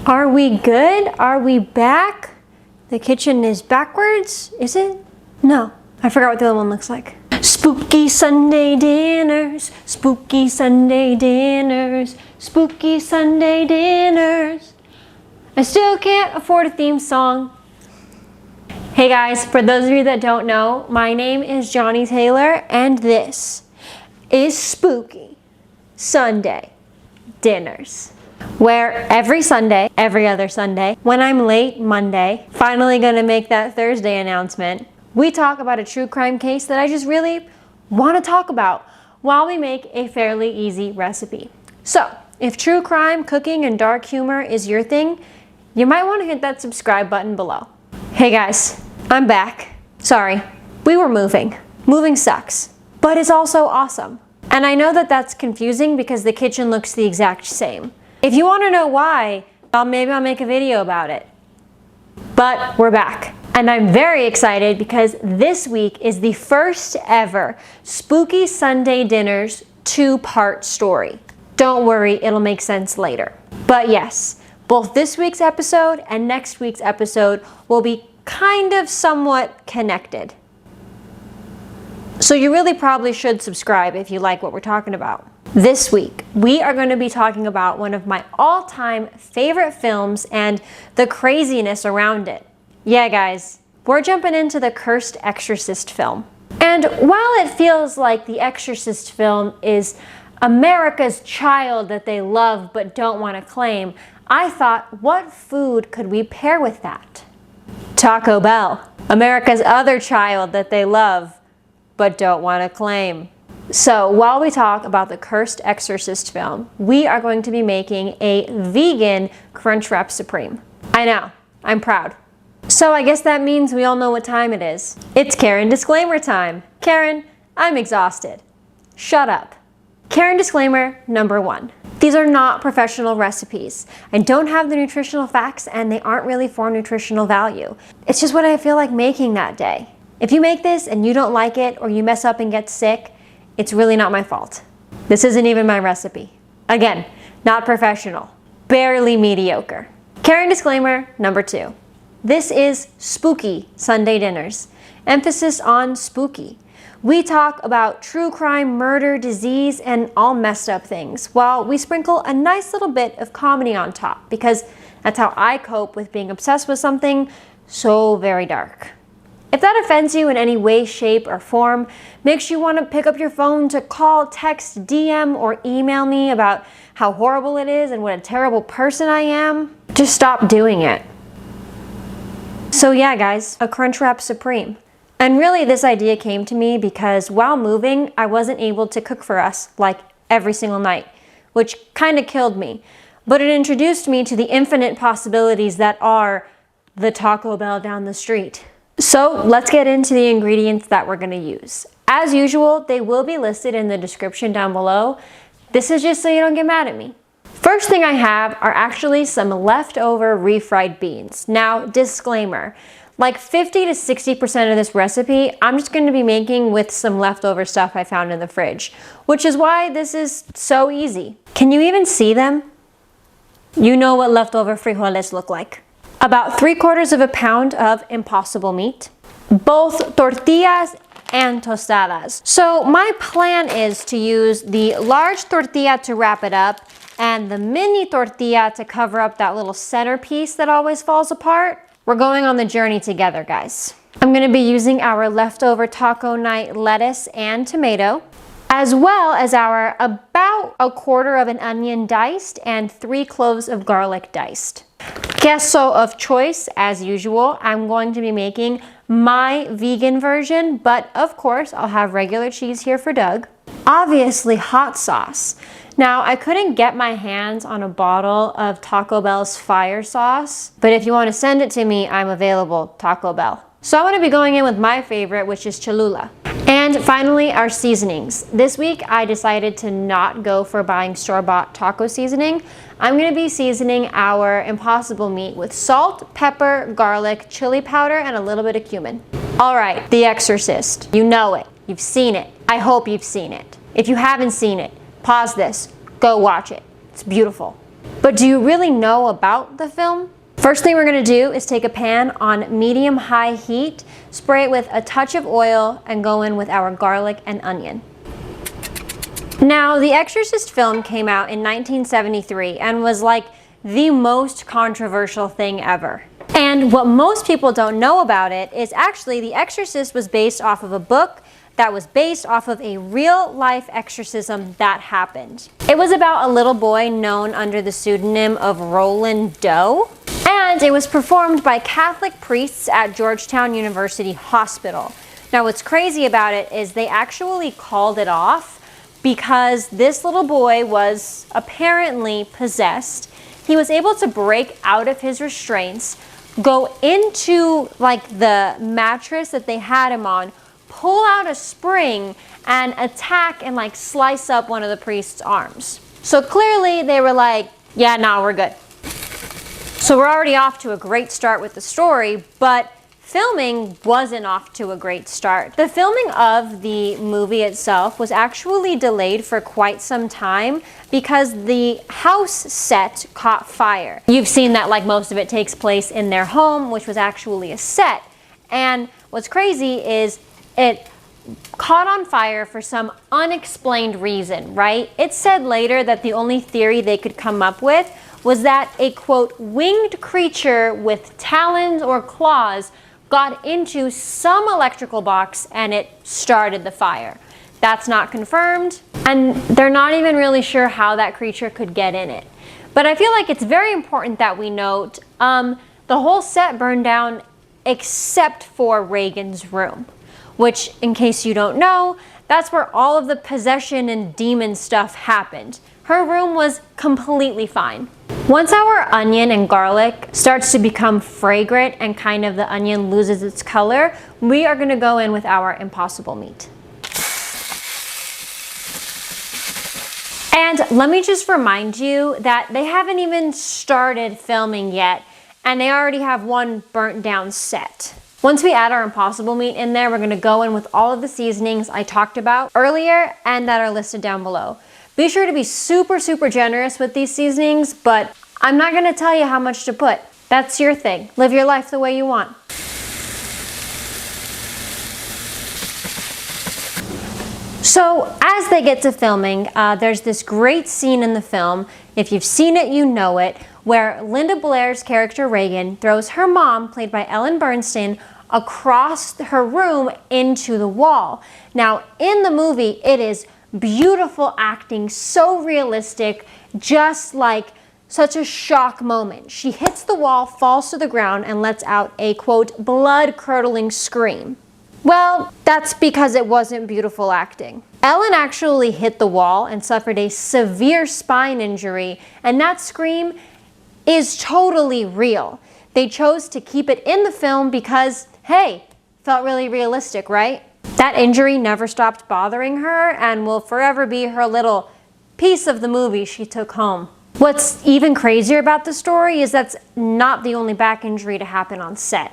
Are we good? Are we back? The kitchen is backwards, is it? No, I forgot what the other one looks like. Spooky Sunday dinners, spooky Sunday dinners, spooky Sunday dinners. I still can't afford a theme song. Hey guys, for those of you that don't know, my name is Johnny Taylor and this is Spooky Sunday Dinners, where every Sunday, every other Sunday, when I'm late Monday, finally gonna make that Thursday announcement, we talk about a true crime case that I just really want to talk about while we make a fairly easy recipe. So, if true crime, cooking, and dark humor is your thing, you might want to hit that subscribe button below. Hey guys, I'm back. Sorry, we were moving. Moving sucks, but it's also awesome. And I know that that's confusing because the kitchen looks the exact same. If you want to know why, maybe I'll make a video about it. But we're back. And I'm very excited because this week is the first ever Spooky Sunday Dinners 2-part story. Don't worry, it'll make sense later. But yes, both this week's episode and next week's episode will be kind of somewhat connected. So you really probably should subscribe if you like what we're talking about. This week, we are going to be talking about one of my all-time favorite films and the craziness around it. Yeah guys, we're jumping into the cursed Exorcist film. And while it feels like the Exorcist film is America's child that they love but don't want to claim, I thought, what food could we pair with that? Taco Bell, America's other child that they love but don't want to claim. So while we talk about the cursed Exorcist film, we are going to be making a vegan Crunchwrap Supreme. I know, I'm proud. So I guess that means we all know what time it is. It's Karen disclaimer time. Karen, I'm exhausted. Shut up. Karen disclaimer number 1. These are not professional recipes. I don't have the nutritional facts and they aren't really for nutritional value. It's just what I feel like making that day. If you make this and you don't like it or you mess up and get sick, it's really not my fault. This isn't even my recipe. Again, not professional. Barely mediocre. Karen disclaimer number 2. This is Spooky Sunday Dinners. Emphasis on spooky. We talk about true crime, murder, disease, and all messed up things, while we sprinkle a nice little bit of comedy on top, because that's how I cope with being obsessed with something so very dark. If that offends you in any way, shape, or form, makes you want to pick up your phone to call, text, DM, or email me about how horrible it is and what a terrible person I am, just stop doing it. So yeah guys, a Crunchwrap Supreme. And really this idea came to me because while moving, I wasn't able to cook for us like every single night, which kind of killed me. But it introduced me to the infinite possibilities that are the Taco Bell down the street. So let's get into the ingredients that we're gonna use. As usual, they will be listed in the description down below. This is just so you don't get mad at me. First thing I have are actually some leftover refried beans. Now, disclaimer, like 50 to 60% of this recipe, I'm just going to be making with some leftover stuff I found in the fridge, which is why this is so easy. Can you even see them? You know what leftover frijoles look like. About 3/4 pound of impossible meat, both tortillas and tostadas. So my plan is to use the large tortilla to wrap it up and the mini tortilla to cover up that little centerpiece that always falls apart. We're going on the journey together, guys. I'm gonna be using our leftover taco night lettuce and tomato, as well as our about 1/4 of an onion diced and 3 cloves of garlic diced. Queso of choice, as usual. I'm going to be making my vegan version, but of course I'll have regular cheese here for Doug. Obviously hot sauce. Now, I couldn't get my hands on a bottle of Taco Bell's fire sauce, but if you want to send it to me, I'm available, Taco Bell. So I'm going to be going in with my favorite, which is Chalula. And finally, our seasonings. This week, I decided to not go for buying store-bought taco seasoning. I'm going to be seasoning our impossible meat with salt, pepper, garlic, chili powder, and a little bit of cumin. All right, The Exorcist. You know it. You've seen it. I hope you've seen it. If you haven't seen it, pause this, go watch it. It's beautiful. But do you really know about the film? First thing we're gonna do is take a pan on medium-high heat, spray it with a touch of oil, and go in with our garlic and onion. Now, the Exorcist film came out in 1973 and was like the most controversial thing ever. And what most people don't know about it is actually The Exorcist was based off of a book that was based off of a real-life exorcism that happened. It was about a little boy known under the pseudonym of Roland Doe, and it was performed by Catholic priests at Georgetown University Hospital. Now, what's crazy about it is they actually called it off because this little boy was apparently possessed. He was able to break out of his restraints, go into like the mattress that they had him on, pull out a spring, and attack and like slice up one of the priest's arms. So clearly they were like, yeah, nah, we're good. So we're already off to a great start with the story, but filming wasn't off to a great start. The filming of the movie itself was actually delayed for quite some time because the house set caught fire. You've seen that like most of it takes place in their home, which was actually a set. And what's crazy is it caught on fire for some unexplained reason, right? It said later that the only theory they could come up with was that a, quote, winged creature with talons or claws got into some electrical box and it started the fire. That's not confirmed, and they're not even really sure how that creature could get in it. But I feel like it's very important that we note the whole set burned down except for Reagan's room, which, in case you don't know, that's where all of the possession and demon stuff happened. Her room was completely fine. Once our onion and garlic starts to become fragrant and kind of the onion loses its color, we are gonna go in with our impossible meat. And let me just remind you that they haven't even started filming yet, and they already have one burnt down set. Once we add our impossible meat in there, we're gonna go in with all of the seasonings I talked about earlier and that are listed down below. Be sure to be super, super generous with these seasonings, but I'm not gonna tell you how much to put. That's your thing. Live your life the way you want. So as they get to filming, there's this great scene in the film, if you've seen it, you know it, where Linda Blair's character Reagan throws her mom, played by Ellen Burstyn, across her room into the wall. Now, in the movie, it is beautiful acting, so realistic, just like such a shock moment. She hits the wall, falls to the ground, and lets out a, quote, blood-curdling scream. Well, that's because it wasn't beautiful acting. Ellen actually hit the wall and suffered a severe spine injury, and that scream is totally real. They chose to keep it in the film because, hey, felt really realistic, right? That injury never stopped bothering her and will forever be her little piece of the movie she took home. What's even crazier about the story is that's not the only back injury to happen on set.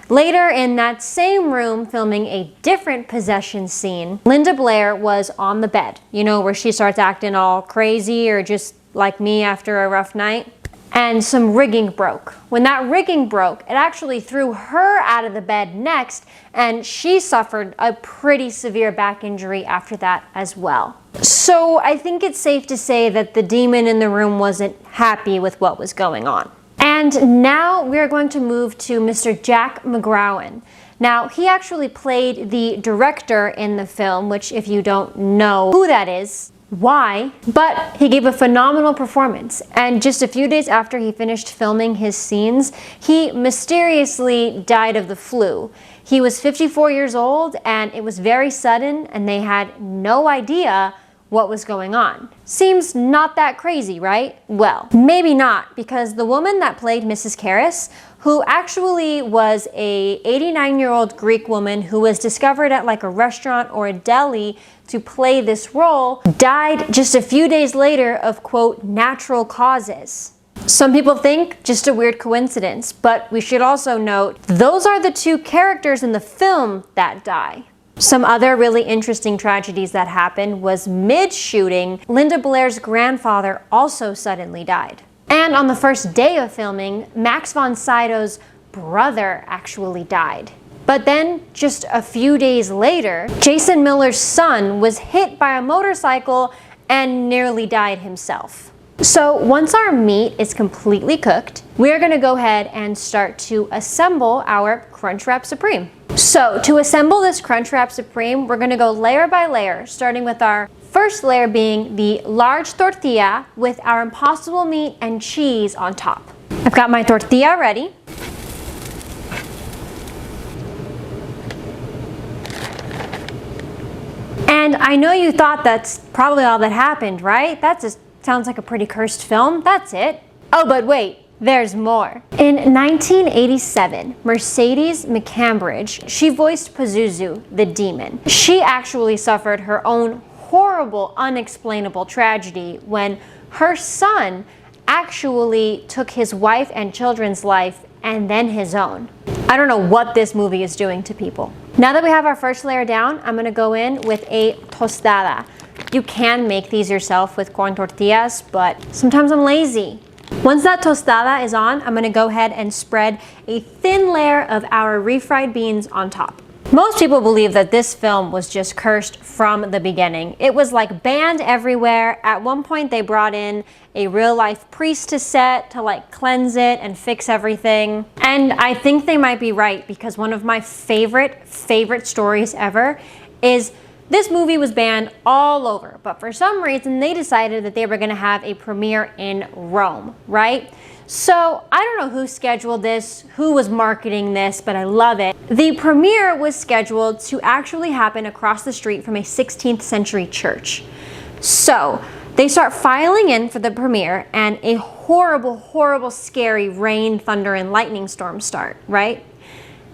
Later in that same room filming a different possession scene, Linda Blair was on the bed, you know, where she starts acting all crazy or just like me after a rough night. And some rigging broke. When that rigging broke, it actually threw her out of the bed next, and she suffered a pretty severe back injury after that as well. So I think it's safe to say that the demon in the room wasn't happy with what was going on. And now we're going to move to Mr. Jack McGowan. Now, he actually played the director in the film, which if you don't know who that is, why? But he gave a phenomenal performance, and just a few days after he finished filming his scenes, he mysteriously died of the flu. He was 54 years old, and it was very sudden, and they had no idea what was going on. Seems not that crazy, right? Well, maybe not, because the woman that played Mrs. Karras, who actually was a 89-year-old Greek woman who was discovered at like a restaurant or a deli to play this role, died just a few days later of, quote, natural causes. Some people think just a weird coincidence, but we should also note those are the two characters in the film that die. Some other really interesting tragedies that happened was mid-shooting, Linda Blair's grandfather also suddenly died. And on the first day of filming, Max von Sydow's brother actually died. But then, just a few days later, Jason Miller's son was hit by a motorcycle and nearly died himself. So once our meat is completely cooked, we're gonna go ahead and start to assemble our Crunchwrap Supreme. So to assemble this Crunchwrap Supreme, we're gonna go layer by layer, starting with our first layer being the large tortilla with our Impossible meat and cheese on top. I've got my tortilla ready. And I know you thought that's probably all that happened, right? That just sounds like a pretty cursed film. That's it. Oh, but wait, there's more. In 1987, Mercedes McCambridge, she voiced Pazuzu, the demon. She actually suffered her own horrible, unexplainable tragedy when her son actually took his wife and children's life and then his own. I don't know what this movie is doing to people. Now that we have our first layer down, I'm gonna go in with a tostada. You can make these yourself with corn tortillas, but sometimes I'm lazy. Once that tostada is on, I'm gonna go ahead and spread a thin layer of our refried beans on top. Most people believe that this film was just cursed from the beginning. It was like banned everywhere. At one point they brought in a real life priest to set to like cleanse it and fix everything. And I think they might be right, because one of my favorite stories ever is this movie was banned all over, but for some reason they decided that they were gonna have a premiere in Rome, right? So I don't know who scheduled this, who was marketing this, but I love it. The premiere was scheduled to actually happen across the street from a 16th century church. So they start filing in for the premiere and a horrible, horrible, scary rain, thunder, and lightning storms start, right?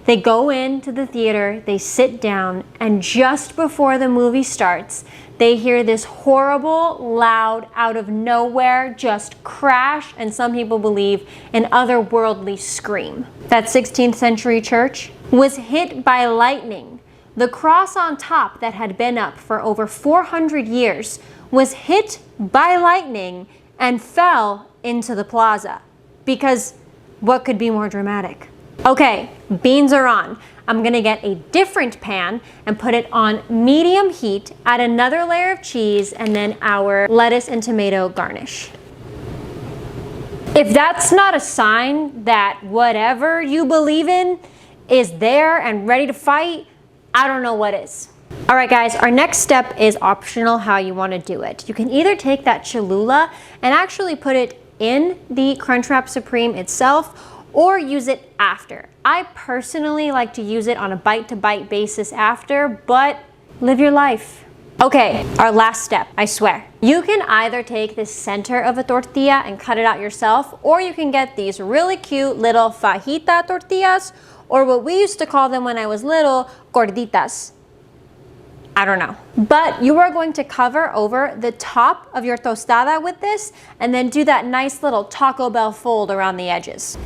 They go into the theater, they sit down, and just before the movie starts, they hear this horrible, loud, out of nowhere, just crash, and some people believe an otherworldly scream. That 16th century church was hit by lightning. The cross on top that had been up for over 400 years was hit by lightning and fell into the plaza. Because what could be more dramatic? Okay, beans are on. I'm gonna get a different pan and put it on medium heat, add another layer of cheese, and then our lettuce and tomato garnish. If that's not a sign that whatever you believe in is there and ready to fight, I don't know what is. All right, guys, our next step is optional how you wanna do it. You can either take that Chalula and actually put it in the Crunchwrap Supreme itself, or use it after. I personally like to use it on a bite-to-bite basis after, but live your life. Okay, our last step, I swear. You can either take the center of a tortilla and cut it out yourself, or you can get these really cute little fajita tortillas, or what we used to call them when I was little, gorditas. I don't know. But you are going to cover over the top of your tostada with this, and then do that nice little Taco Bell fold around the edges.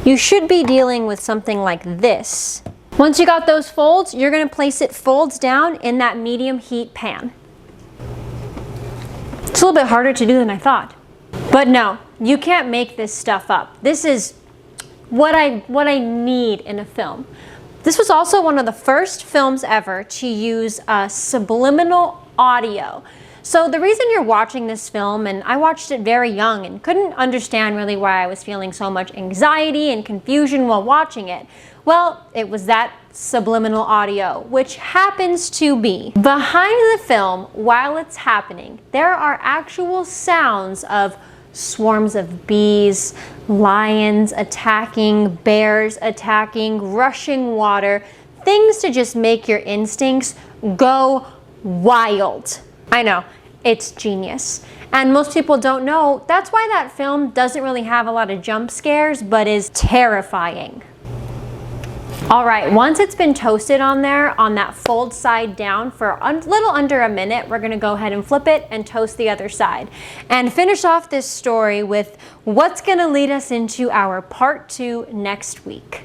You should be dealing with something like this. Once you got those folds, you're gonna place it folds down in that medium heat pan. It's a little bit harder to do than I thought. But no, you can't make this stuff up. This is what I need in a film. This was also one of the first films ever to use subliminal audio. So the reason you're watching this film, and I watched it very young and couldn't understand really why I was feeling so much anxiety and confusion while watching it, well, it was that subliminal audio, which happens to be behind the film while it's happening. There are actual sounds of swarms of bees, lions attacking, bears attacking, rushing water, things to just make your instincts go wild. I know, it's genius. And most people don't know, that's why that film doesn't really have a lot of jump scares, but is terrifying. All right, once it's been toasted on there, on that fold side down for a little under a minute, we're gonna go ahead and flip it and toast the other side. And finish off this story with what's gonna lead us into our part 2 next week.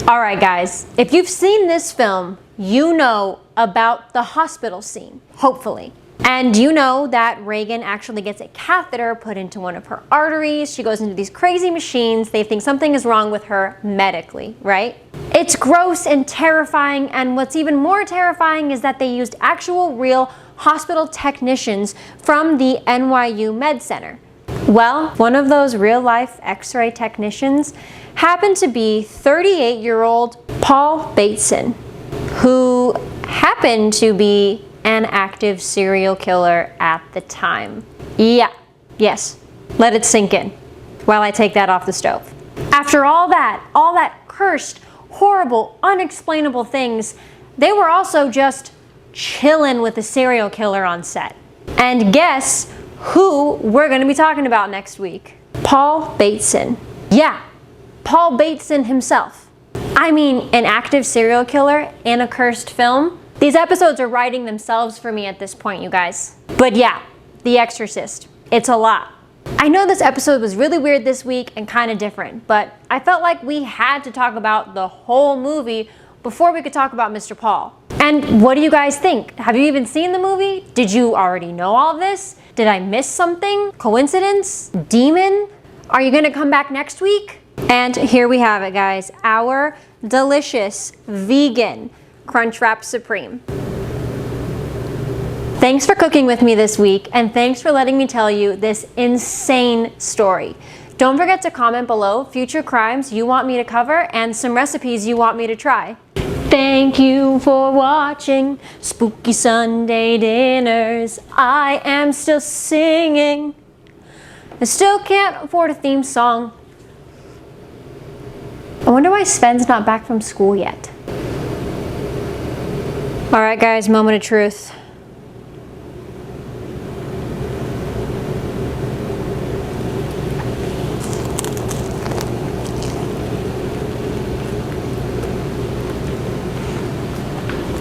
All right, guys, if you've seen this film, you know about the hospital scene, hopefully. And you know that Reagan actually gets a catheter put into one of her arteries. She goes into these crazy machines. They think something is wrong with her medically, right? It's gross and terrifying, and what's even more terrifying is that they used actual real hospital technicians from the NYU Med Center. Well, one of those real-life X-ray technicians happened to be 38-year-old Paul Bateson, who happened to be an active serial killer at the time. Yes, let it sink in while I take that off the stove. After all that cursed, horrible, unexplainable things, they were also just chilling with a serial killer on set. And guess who we're going to be talking about next week? Paul Bateson. Yeah, Paul Bateson himself. I mean, an active serial killer in a cursed film. These episodes are writing themselves for me at this point, you guys. But yeah, The Exorcist. It's a lot. I know this episode was really weird this week and kind of different, but I felt like we had to talk about the whole movie before we could talk about Mr. Paul. And what do you guys think? Have you even seen the movie? Did you already know all of this? Did I miss something? Coincidence? Demon? Are you gonna come back next week? And here we have it, guys. Our delicious vegan Crunchwrap Supreme. Thanks for cooking with me this week, and thanks for letting me tell you this insane story. Don't forget to comment below future crimes you want me to cover and some recipes you want me to try. Thank you for watching Spooky Sunday Dinners. I am still singing. I still can't afford a theme song. I wonder why Sven's not back from school yet. Alright guys, moment of truth.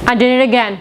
I did it again.